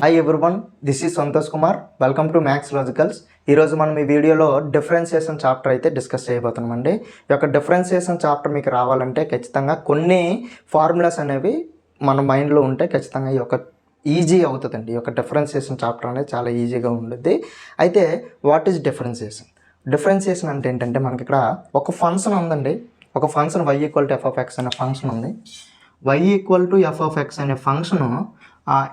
Hi everyone, this is Santosh Kumar. Welcome to maths logicals. ఈరోజు మనం ఈ వీడియోలో డిఫరెన్షియేషన్ చాప్టర్ అయితే డిస్కస్ చేయబోతున్నామండి. ఈ యొక్క డిఫరెన్షియేషన్ చాప్టర్ మీకు రావాలంటే ఖచ్చితంగా కొన్ని ఫార్ములాస్ అనేవి మన మైండ్లో ఉంటే ఖచ్చితంగా ఈ యొక్క ఈజీ అవుతుందండి. ఈ యొక్క డిఫరెన్షియేషన్ చాప్టర్ అనేది చాలా ఈజీగా ఉంటుంది. అయితే వాట్ ఈజ్ డిఫరెన్షియేషన్? డిఫరెన్షియేషన్ అంటే ఏంటంటే మనకి ఇక్కడ ఒక ఫంక్షన్ ఉందండి. ఒక ఫంక్షన్ y = f(x) అనే ఫంక్షన్ ఉంది. y = f(x) అనే ఫంక్షను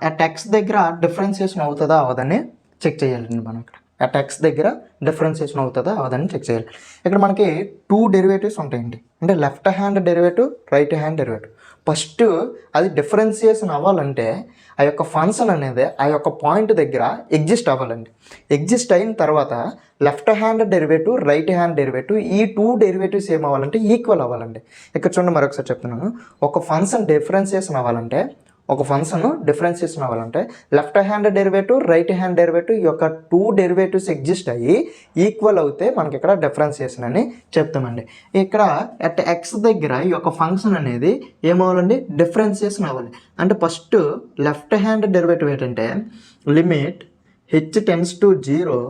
అట్ x దగ్గర డిఫరెన్షియేషన్ అవుతుందా అవదని చెక్ చేయాలండి. మనం ఇక్కడ అట్ x దగ్గర డిఫరెన్షియేషన్ అవుతుందా అవదని చెక్ చేయాలి. ఇక్కడ మనకి 2 డెరివేటివ్స్ ఉంటాయండి. అంటే left hand derivative, right hand derivative. First అది డిఫరెన్షియేషన్ అవ్వాలంటే ఆ యొక్క ఫంక్షన్ అనేది ఆ యొక్క పాయింట్ దగ్గర ఎగ్జిస్ట్ అవ్వాలండి. ఎగ్జిస్ట్ అయిన తర్వాత left hand derivative, right hand derivative, ఈ 2 డెరివేటివ్స్ ఏమవ్వాలంటే ఈక్వల్ అవ్వాలండి. ఇక్కడ చూడండి, మరొకసారి చెప్తున్నాను. ఒక ఫంక్షన్ డిఫరెన్షియేషన్ అవ్వాలంటే left hand derivative, right hand derivative ఈ యొక్క 2 డెరివేటివ్స్ ఎగ్జిస్ట్ అయ్యి ఈక్వల్ అవుతే మనకి ఇక్కడ డిఫరెన్షియేషన్ అని చెప్తామండి. ఇక్కడ అట్ x దగ్గర ఈ యొక్క ఫంక్షన్ అనేది ఏమవ్వాలండి? డిఫరెన్షియేషన్ అవ్వాలి. అంటే ఫస్ట్ లెఫ్ట్ హ్యాండ్ డెరివేటివ్ ఏంటంటే limit h→0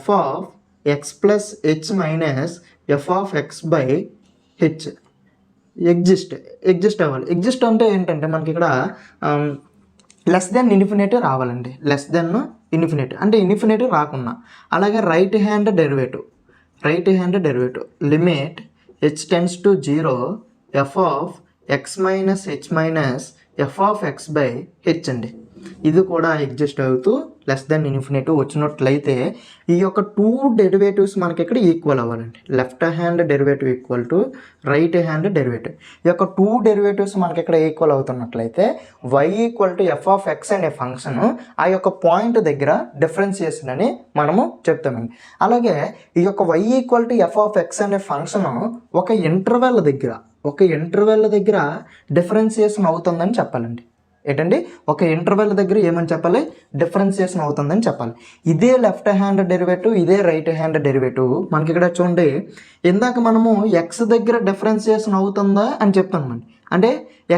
f(x + h - f(x/h) exist అవ్వాలి. ఎగ్జిస్ట్ అంటే ఏంటంటే మనకి ఇక్కడ లెస్ దెన్ ఇన్ఫినిటీ రావాలండి. లెస్ దెన్ ఇన్ఫినిటీ అంటే ఇన్ఫినిటీ రాకుండా. అలాగే right hand derivative limit h→0 f(x - f(x/h) అండి. ఇది కూడా ఎగ్జిస్ట్ అవుతూ లెస్ దెన్ ఇన్ఫినిటీ వచ్చినట్లయితే ఈ యొక్క 2 డెరివేటివ్స్ మనకి ఇక్కడ ఈక్వల్ అవ్వాలండి. Left hand derivative equal to right hand derivative. ఈ యొక్క 2 డెరివేటివ్స్ మనకి ఇక్కడ ఈక్వల్ అవుతున్నట్లయితే y = f(x) అనే ఫంక్షన్ ఆ యొక్క పాయింట్ దగ్గర డిఫరెన్షియేషన్ అని మనము చెప్తామండి. అలాగే ఈ యొక్క y = f(x) అనే ఫంక్షన్ ఒక ఇంటర్వెల్ దగ్గర డిఫరెన్షియేషన్ అవుతుందని చెప్పాలండి. ఏంటండి? ఒక ఇంటర్వెల్ దగ్గర ఏమని చెప్పాలి? డిఫరెన్షియేషన్ అవుతుందని చెప్పాలి. ఇదే లెఫ్ట్ హ్యాండ్ డెరివేటివ్, ఇదే రైట్ హ్యాండ్ డెరివేటివ్ మనకి ఇక్కడ చూడండి. ఇందాక మనము x దగ్గర డిఫరెన్షియేషన్ అవుతుందా అని చెప్తామండి. అంటే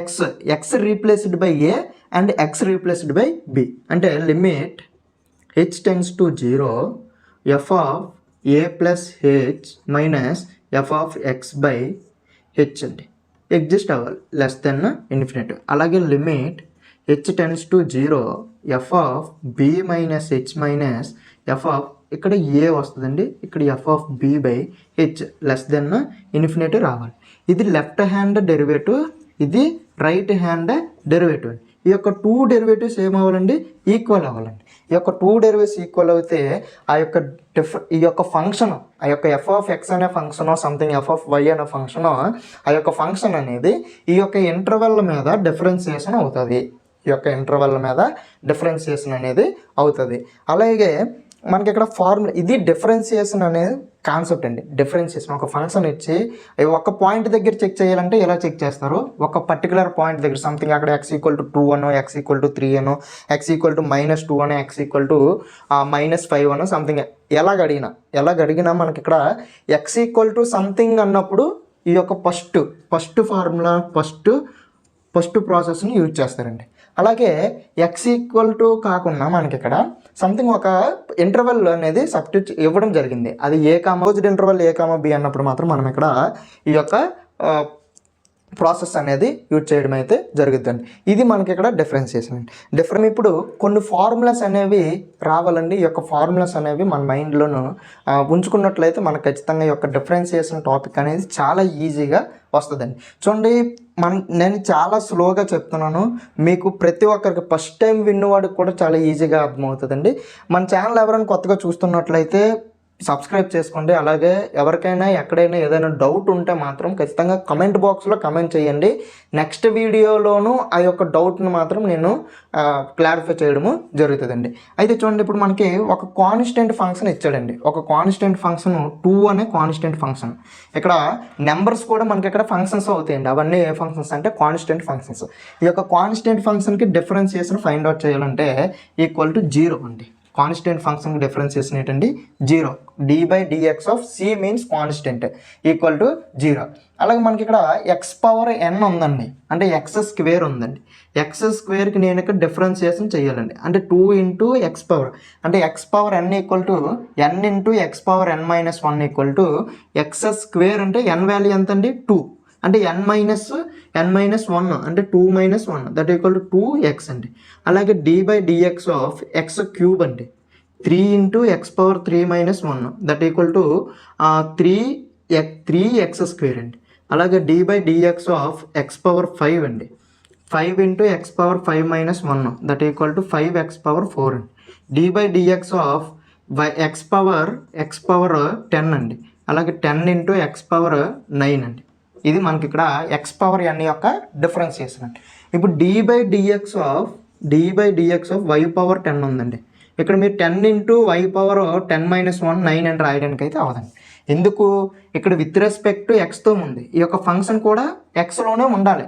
x replaced by a and x replaced by b. అంటే limit h→0 f(a + h - f(x/h) అండి. ఎగ్జిస్ట్ అవ్వాలి లెస్ దెన్ ఇన్ఫినిటీ. అలాగే లిమిట్ h→0 f(b - h - f) ఇక్కడ a వస్తుందండి. ఇక్కడ f(b/h) లెస్ దెన్ ఇన్ఫినిటీ రావాలి. ఇది లెఫ్ట్ హ్యాండ్ డెరివేటివ్, ఇది రైట్ హ్యాండ్ డెరివేటివ్. ఈ యొక్క 2 డెరివేటివ్స్ ఏమవ్వాలండి? ఈక్వల్ అవ్వాలండి. ఈ యొక్క 2 డెరివేటివ్స్ ఈక్వల్ అయితే ఈ యొక్క ఫంక్షన్, ఆ యొక్క f(x) అనే ఫంక్షన్, సంథింగ్ f(y) అనే ఫంక్షన్, ఆ యొక్క ఫంక్షన్ అనేది ఈ యొక్క ఇంటర్వెల్ మీద డిఫరెన్షియేషన్ అవుతుంది. అలాగే మనకి ఇక్కడ ఫార్ములా, ఇది డిఫరెన్షియేషన్ అనేది కాన్సెప్ట్ అండి. డిఫరెన్షియేషన్ ఒక ఫంక్షన్ ఇచ్చి ఒక పాయింట్ దగ్గర చెక్ చేయాలంటే ఎలా చెక్ చేస్తారు? ఒక పర్టికులర్ పాయింట్ దగ్గర సంథింగ్ అక్కడ x = 2 అనో, x = 3 అనో, x = -2 అనో, x = -5 అనో సంథింగ్ ఎలాగడిగినా మనకి ఇక్కడ x = సంథింగ్ అన్నప్పుడు ఈ యొక్క ఫస్ట్ ఫార్ములా, ఫస్ట్ ప్రాసెస్ని యూజ్ చేస్తారండి. అలాగే x = కాకుండా మనకి ఇక్కడ సంథింగ్ ఒక ఇంటర్వెల్ అనేది సబ్స్టిట్యూట్ ఇవ్వడం జరిగింది. అది ఇంటర్వెల్ a, b అన్నప్పుడు మాత్రం మనం ఇక్కడ ఈ యొక్క ప్రాసెస్ అనేది యూజ్ చేయడం అయితే జరుగుతుంది. ఇది మనకి ఇక్కడ డిఫరెన్షియేషన్ అండి. ఇప్పుడు కొన్ని ఫార్ములాస్ అనేవి రావాలండి. ఈ యొక్క ఫార్ములాస్ అనేవి మన మైండ్లోనూ ఉంచుకున్నట్లయితే మనకు ఖచ్చితంగా ఈ యొక్క డిఫరెన్షియేషన్ టాపిక్ అనేది చాలా ఈజీగా వస్తుందండి. చూడండి, నేను చాలా స్లోగా చెప్తున్నాను. మీకు ప్రతి ఒక్కరికి ఫస్ట్ టైం విన్నవాడికి కూడా చాలా ఈజీగా అర్థమవుతుందండి. మన ఛానల్ ఎవరైనా కొత్తగా చూస్తున్నట్లయితే సబ్స్క్రైబ్ చేసుకోండి. అలాగే ఎవరికైనా ఎక్కడైనా ఏదైనా డౌట్ ఉంటే మాత్రం ఖచ్చితంగా కమెంట్ బాక్స్లో కమెంట్ చేయండి. నెక్స్ట్ వీడియోలోనూ ఆ యొక్క డౌట్ను మాత్రం నేను క్లారిఫై చేయడము జరుగుతుందండి. అయితే చూడండి, ఇప్పుడు మనకి ఒక కాన్స్టెంట్ ఫంక్షన్ ఇచ్చాడండి. ఒక కాన్స్టెంట్ ఫంక్షన్ 2 అనే కాన్స్టెంట్ ఫంక్షన్. ఇక్కడ నెంబర్స్ కూడా మనకి ఇక్కడ ఫంక్షన్స్ అవుతాయండి. అవన్నీ ఏ ఫంక్షన్స్ అంటే కాన్స్టెంట్ ఫంక్షన్స్. ఈ యొక్క కాన్స్టెంట్ ఫంక్షన్కి డిఫరెన్షియేషన్ ఫైండ్ అవుట్ చేయాలంటే = 0 అండి. కాన్స్టెంట్ ఫంక్షన్కి డిఫరెన్షియేషన్ ఏంటండి 0. d/dx of c means constant equal to 0. అలాగే మనకి ఇక్కడ x పవర్ n ఉందండి, అంటే x స్క్వేర్ ఉందండి. x స్క్వేర్కి నేను ఇక్కడ డిఫరెన్షియేషన్ చేయాలండి, అంటే 2 ఇంటూ x పవర్, అంటే x power n equal to n into x power n minus 1 equal to x square, అంటే n వాల్యూ ఎంత అండి 2, అంటే n మైనస్ 1 అంటే 2 minus 1 that equal to 2x అండి. అలాగే d/dx ఆఫ్ x క్యూబ్ అండి, 3 into x power 3 minus 1 that equal to 3x square అండి. అలాగే d/dx ఆఫ్ x పవర్ 5 అండి, 5 into x power 5 minus 1 that equal to 5x power 4 అండి. d/dx of x power 10 అండి, అలాగే 10 into x power 9 అండి. ఇది మనకి ఇక్కడ x పవర్ n యొక్క డిఫరెన్షియేషన్ అండి. ఇప్పుడు d/dx ఆఫ్ y పవర్ 10 ఉందండి. ఇక్కడ మీరు 10 ఇంటూ y పవర్ 10 మైనస్ 1 9 అని రాయడానికి అయితే అవదండి. ఎందుకు, ఇక్కడ విత్ రెస్పెక్ట్ టు ఎక్స్తో ఉంది, ఈ యొక్క ఫంక్షన్ కూడా ఎక్స్లోనే ఉండాలి,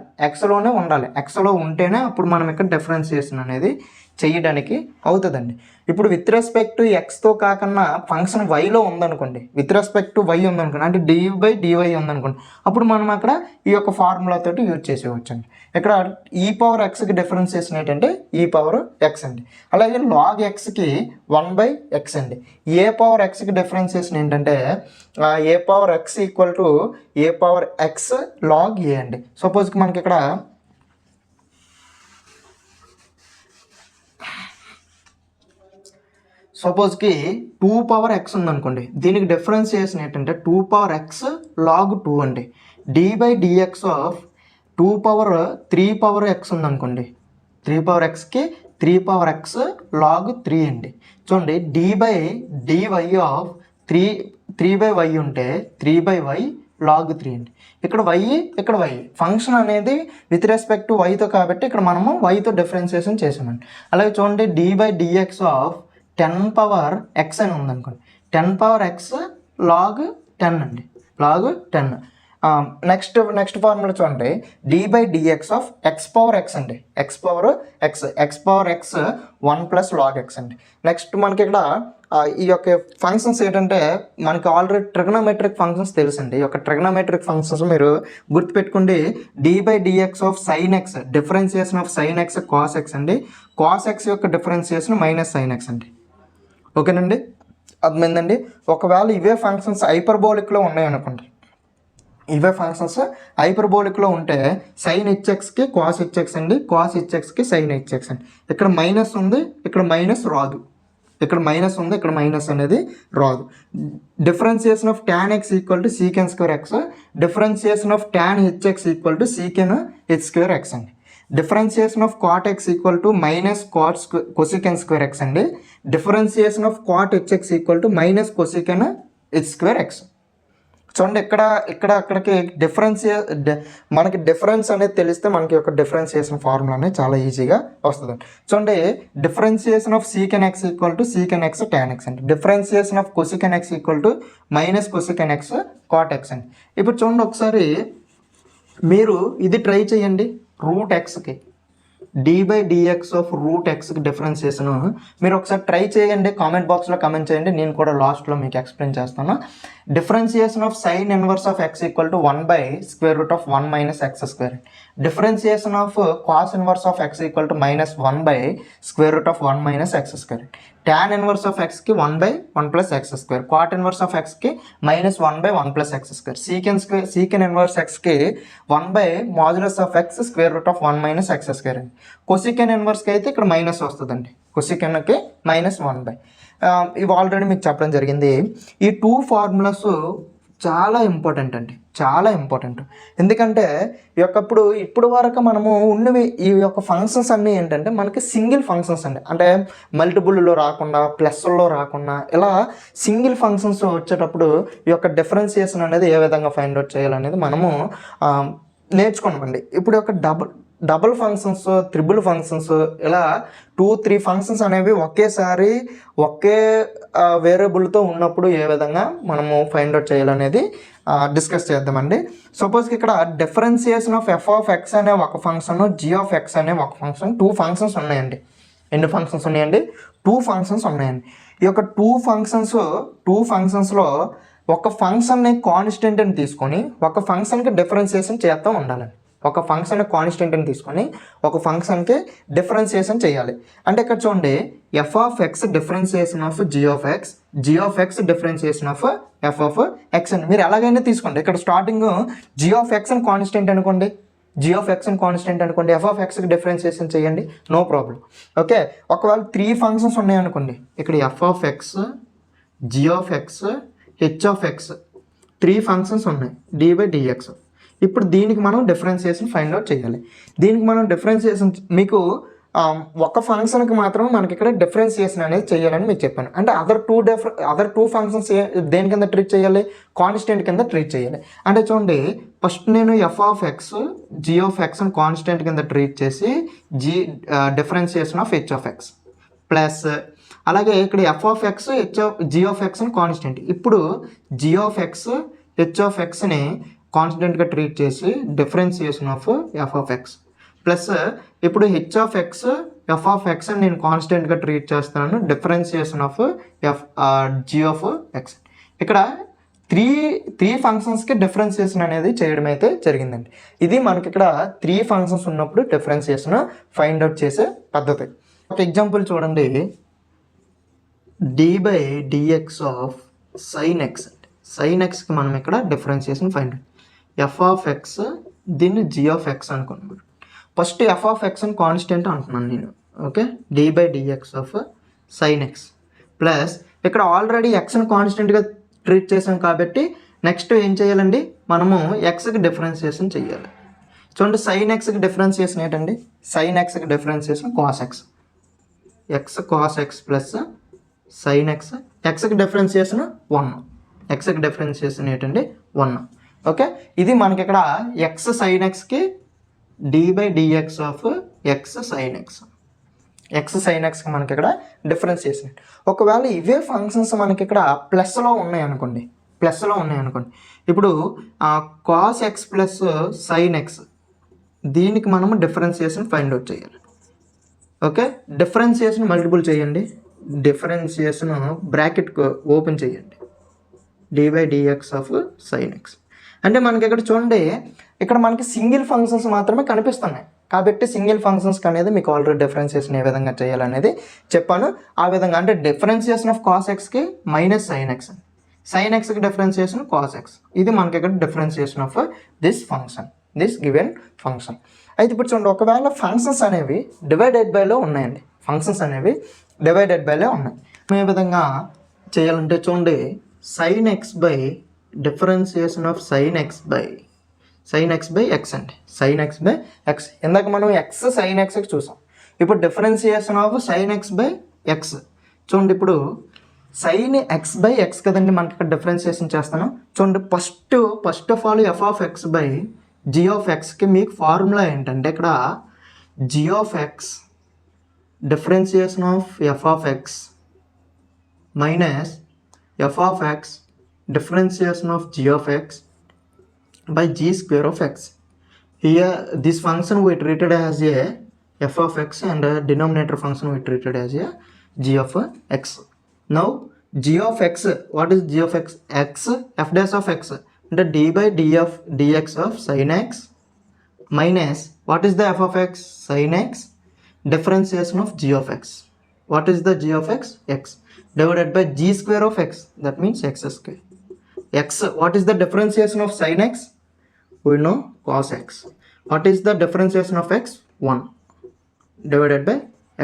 ఎక్స్లో ఉంటేనే అప్పుడు మనం ఇక్కడ డిఫరెన్షియేషన్ అనేది చేయడానికి అవుతుందండి. ఇప్పుడు విత్ రెస్పెక్ట్ టు ఎక్స్తో కాకుండా ఫంక్షన్ వైలో ఉందనుకోండి, విత్ రెస్పెక్ట్ టు వై ఉందనుకోండి, అంటే d/dy ఉందనుకోండి, అప్పుడు మనం అక్కడ ఈ యొక్క ఫార్ములాతో యూజ్ చేసేవచ్చు అండి. ఇక్కడ ఈ పవర్ ఎక్స్కి డిఫరెన్షియేషన్ ఏంటంటే ఈ పవర్ ఎక్స్ అండి. అలాగే లాగ్ ఎక్స్కి 1/x అండి. ఏ పవర్ ఎక్స్కి డిఫరెన్షియేషన్ ఏంటంటే a power x equal to a power x log a అండి. సపోజ్కి మనకి ఇక్కడ సపోజ్కి 2 పవర్ ఎక్స్ ఉందనుకోండి, దీనికి డిఫరెన్షియేషన్ ఏంటంటే 2 పవర్ ఎక్స్ లాగ్ 2 అండి. d/dx of 2 power 3 power X ఉందనుకోండి, 3 పవర్ ఎక్స్కి 3 పవర్ ఎక్స్ లాగ్ 3 అండి. చూడండి d/dy ఆఫ్ 3/y ఉంటే 3/y లాగ్ 3 అండి. ఇక్కడ y ఫంక్షన్ అనేది విత్ రెస్పెక్ట్ టు వైతో కాబట్టి ఇక్కడ మనము వైతో డిఫరెన్షియేషన్ చేసామండి. అలాగే చూడండి d/dx ఆఫ్ 10 పవర్ ఎక్స్ అని ఉందనుకోండి, 10 పవర్ ఎక్స్ లాగ్ 10 అండి, లాగ్ 10. నెక్స్ట్ ఫార్ములా చూడండి d/dx of x power x అండి, x power x 1 plus log x అండి. నెక్స్ట్ మనకి ఇక్కడ ఈ యొక్క ఫంక్షన్స్ ఏంటంటే మనకి ఆల్రెడీ ట్రిగ్నోమెట్రిక్ ఫంక్షన్స్ తెలుసండి. ఈ యొక్క ట్రిగ్నోమెట్రిక్ ఫంక్షన్స్ మీరు గుర్తుపెట్టుకోండి. d/dx of sine X, differentiation of sine X cos X అండి, కాస్ ఎక్స్ యొక్క డిఫరెన్షియేషన్ మైనస్ సైన్ ఎక్స్ అండి. ఓకేనండి, అర్థమైందండి. ఒకవేళ ఇవే ఫంక్షన్స్ హైపర్బోలిక్లో ఉన్నాయనుకోండి, ఇవే ఫంక్షన్స్ హైపర్బోలిక్లో ఉంటే సైన్ హెచ్ఎక్స్కి కాస్ హెచ్ఎక్స్ అండి, కాస్ హెచ్ఎక్స్కి సైన్ హెచ్ఎక్స్ అండి. ఇక్కడ మైనస్ ఉంది, ఇక్కడ మైనస్ రాదు, ఇక్కడ మైనస్ ఉంది, ఇక్కడ మైనస్ అనేది రాదు. Differentiation of tan x equal to secant square x, differentiation of tan hx equal to secant h square x అండి. Differentiation of cot x equal to minus cosecant square x అండి. Differentiation of cot hx equal to minus cosecant h square x. చూడండి అక్కడికి మనకి difference అనేది తెలిస్తే మనకి యొక్క differentiation formula అనేది చాలా ఈజీగా వస్తుంది. చూడండి differentiation of secant x equal to secant x tan x అండి. Differentiation of cosecant x equal to minus cosecant x cot x అండి. ఇప్పుడు చూడండి ఒకసారి మీరు ఇది ట్రై చేయండి, రూట్ ఎక్స్కి d/dx ఆఫ్ రూట్ ఎక్స్కి డిఫరెన్షియేషన్ మీరు ఒకసారి ట్రై చేయండి, కామెంట్ బాక్స్లో కామెంట్ చేయండి, నేను కూడా లాస్ట్లో మీకు ఎక్స్ప్లెయిన్ చేస్తాను. Differentiation of sine inverse of x equal to 1/√1 minus x square. Differentiation of cos inverse of x equal to minus 1/√1 minus x square. tan inverse of ఎక్స్కి 1/1 plus x square, cot inverse of ఎక్స్కి minus 1/1 plus x square, secant inverse ఎక్స్కి 1/మాడ్యులస్ of x √1 minus x square అండి. Cosecant ఇన్వర్స్కి అయితే ఇక్కడ minus వస్తుందండి, కొసికెన్కి -1/. ఇవి ఆల్రెడీ మీకు చెప్పడం జరిగింది. ఈ 2 ఫార్ములాస్ చాలా ఇంపార్టెంట్ అండి, చాలా ఇంపార్టెంట్. ఎందుకంటే ఇప్పుడు వరకు మనము ఉన్నవి ఈ యొక్క ఫంక్షన్స్ అన్నీ ఏంటంటే మనకి సింగిల్ ఫంక్షన్స్ అండి, అంటే మల్టిపుల్లో రాకుండా ప్లస్లో రాకుండా ఇలా సింగిల్ ఫంక్షన్స్ వచ్చేటప్పుడు ఈ యొక్క డిఫరెన్షియేషన్ అనేది ఏ విధంగా ఫైండ్ అవుట్ చేయాలనేది మనము నేర్చుకున్నామండి. ఇప్పుడు యొక్క డబుల్ ఫంక్షన్స్, త్రిబుల్ ఫంక్షన్స్, ఇలా 2-3 ఫంక్షన్స్ అనేవి ఒకేసారి ఒకే వేరియబుల్తో ఉన్నప్పుడు ఏ విధంగా మనము ఫైండ్ అవుట్ చేయాలనేది డిస్కస్ చేద్దామండి. సపోజ్కి ఇక్కడ differentiation of f of x అనే ఒక ఫంక్షన్, g ఆఫ్ x అనే ఒక ఫంక్షన్, 2 ఫంక్షన్స్ ఉన్నాయండి. ఎన్ని ఫంక్షన్స్ ఉన్నాయండి? 2 ఫంక్షన్స్ ఉన్నాయండి. ఈ యొక్క 2 ఫంక్షన్స్లో ఒక ఫంక్షన్ని కాన్స్టెంట్ అని తీసుకొని ఒక ఫంక్షన్కి డిఫరెన్షియేషన్ చేస్తూ ఉండాలండి. ఒక ఫంక్షన్ కాన్స్టెంట్ అని తీసుకొని ఒక ఫంక్షన్కి డిఫరెన్షియేషన్ చేయాలి. అంటే ఇక్కడ చూడండి, F of X differentiation of G of X differentiation of F of X అని మీరు ఎలాగైనా తీసుకోండి. ఇక్కడ స్టార్టింగ్ జీ ఆఫ్ ఎక్స్ అని కాన్స్టెంట్ అనుకోండి, ఎఫ్ ఆఫ్ ఎక్స్కి డిఫరెన్షియేషన్ చేయండి, నో ప్రాబ్లం. ఓకే, ఒకవేళ 3 ఫంక్షన్స్ ఉన్నాయనుకోండి, ఇక్కడ F of X, G of X, H of X 3 functions ఉన్నాయి, డి బై డిఎక్స్. ఇప్పుడు దీనికి మనం డిఫరెన్షియేషన్ ఫైండ్ అవుట్ చేయాలి. దీనికి మనం డిఫరెన్షియేషన్ మీకు ఒక ఫంక్షన్కి మాత్రం మనకి ఇక్కడ డిఫరెన్షియేషన్ అనేది చేయాలని మీకు చెప్పాను. అంటే అదర్ టూ ఫంక్షన్స్ దేని కింద ట్రీట్ చేయాలి? కాన్స్టెంట్ కింద ట్రీట్ చేయాలి. అంటే చూడండి, ఫస్ట్ నేను f of X, G of X అని కాన్స్టెంట్ కింద ట్రీట్ చేసి differentiation of h of x plus, అలాగే ఇక్కడ F of X, G of X అని కాన్స్టెంట్. ఇప్పుడు g of X, H of ఎక్స్ని కాన్స్టెంట్గా ట్రీట్ చేసి differentiation of F of x plus, ఇప్పుడు h of x, f of X అని నేను కాన్స్టెంట్గా ట్రీట్ చేస్తున్నాను, differentiation of G of x. ఇక్కడ త్రీ ఫంక్షన్స్కి డిఫరెన్షియేషన్ అనేది చేయడం అయితే జరిగిందండి. ఇది మనకి ఇక్కడ 3 ఫంక్షన్స్ ఉన్నప్పుడు డిఫరెన్షియేషన్ ఫైండ్ అవుట్ చేసే పద్ధతి. ఒక ఎగ్జాంపుల్ చూడండి, d by dx of sine x. Sine ఎక్స్కి మనం ఇక్కడ differentiation find out. F of x, దీన్ని జీ ఆఫ్ ఎక్స్ అనుకున్నాం. ఫస్ట్ ఎఫ్ ఆఫ్ ఎక్స్ అని కాన్స్టెంట్ అంటున్నాను నేను. Okay, d by dx of sine x plus, ఇక్కడ ఆల్రెడీ ఎక్స్ని కాన్స్టెంట్గా ట్రీట్ చేసాం కాబట్టి నెక్స్ట్ ఏం చేయాలండి, మనము ఎక్స్కి డిఫరెన్షియేషన్ చేయాలి. చూడండి, సైన్ ఎక్స్కి డిఫరెన్షియేషన్ ఏంటండి? సైన్ ఎక్స్కి differentiation cos x, x cos X plus sine x. ఎక్స్కి డిఫరెన్షియేషన్ 1, ఎక్స్కి డిఫరెన్షియేషన్ ఏంటండి? 1. ఓకే, ఇది మనకి ఇక్కడ ఎక్స్ సైన్ ఎక్స్కి d by dx of x sine ఎక్స్కి మనకి ఇక్కడ డిఫరెన్షియేషన్. ఒకవేళ ఇవే ఫంక్షన్స్ మనకి ఇక్కడ ప్లస్లో ఉన్నాయనుకోండి, ఇప్పుడు cos X plus sine X, దీనికి మనము డిఫరెన్షియేషన్ ఫైండ్ అవుట్ చేయాలి. ఓకే, డిఫరెన్షియేషన్ మల్టిపుల్ చేయండి, డిఫరెన్షియేషన్ బ్రాకెట్ ఓపెన్ చేయండి, D by dx of sine X. అంటే మనకి ఇక్కడ చూడండి, ఇక్కడ మనకి సింగిల్ ఫంక్షన్స్ మాత్రమే కనిపిస్తున్నాయి కాబట్టి సింగిల్ ఫంక్షన్స్కి అనేది మీకు ఆల్రెడీ డిఫరెన్షియేషన్ ఏ విధంగా చేయాలనేది చెప్పాను. ఆ విధంగా అంటే డిఫరెన్షియేషన్ ఆఫ్ కాస్ ఎక్స్కి మైనస్ సైన్ ఎక్స్, సైన్ ఎక్స్కి డిఫరెన్షియేషన్ కాస్ ఎక్స్. ఇది మనకి ఇక్కడ differentiation of this given function. అయితే ఇప్పుడు చూడండి, ఒకవేళ ఫంక్షన్స్ అనేవి డివైడెడ్ బైలో ఉన్నాయండి, ఏ విధంగా చేయాలంటే చూడండి, sign X by differentiation of sine X by X అండి, సైన్ ఎక్స్ బై ఎక్స్. ఇందాక మనం ఎక్స్ సైన్ ఎక్స్కి చూసాం, ఇప్పుడు differentiation of sine X by X. చూడండి, ఇప్పుడు సైన్ ఎక్స్ బై ఎక్స్ కదండి మనకి ఇక్కడ డిఫరెన్షియేషన్ చేస్తాను. చూడండి, first of all f of x by g of ఎక్స్కి మీకు ఫార్ములా ఏంటంటే, ఇక్కడ g of X differentiation of F of x minus f of x differentiation of g of x by g square of x. Here this function we treated as a f of x and denominator function we treated as a g of x. Now g of x, what is g of x? F dash of x, and d by dx of sin x minus what is the f of x? Sin x, differentiation of g of x. What is the g of x? X divided by g square of x, that means x square. X, what is the differentiation of sin x? We know cos x. What is the differentiation of x? 1 divided by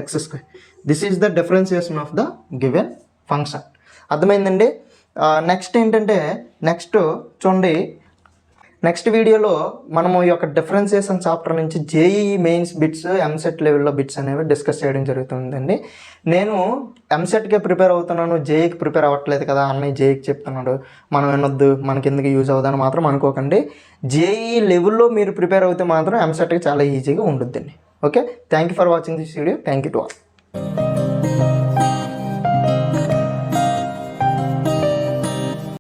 x square. This is the differentiation of the given function. అర్థమైందండి. Next ఏంటంటే, చూడండి, next వీడియోలో మనము ఈ యొక్క differentiation chapter నుంచి JEE mains bits, EAMCET లెవెల్లో bits అనేవి డిస్కస్ చేయడం జరుగుతుందండి. నేను ఎంసెట్కే ప్రిపేర్ అవుతున్నాను, జేఈకి ప్రిపేర్ అవ్వట్లేదు కదా, అన్నయ్య జేఈకి చెప్తున్నాడు, మనం వినొద్దు, మనకి ఎందుకు యూజ్ అవుతుందని మాత్రం అనుకోకండి. జేఈఈ లెవెల్లో మీరు ప్రిపేర్ అవుతే మాత్రం ఎంసెట్కి చాలా ఈజీగా ఉంటుందండి. Okay, thank you for watching this video. Thank you to all.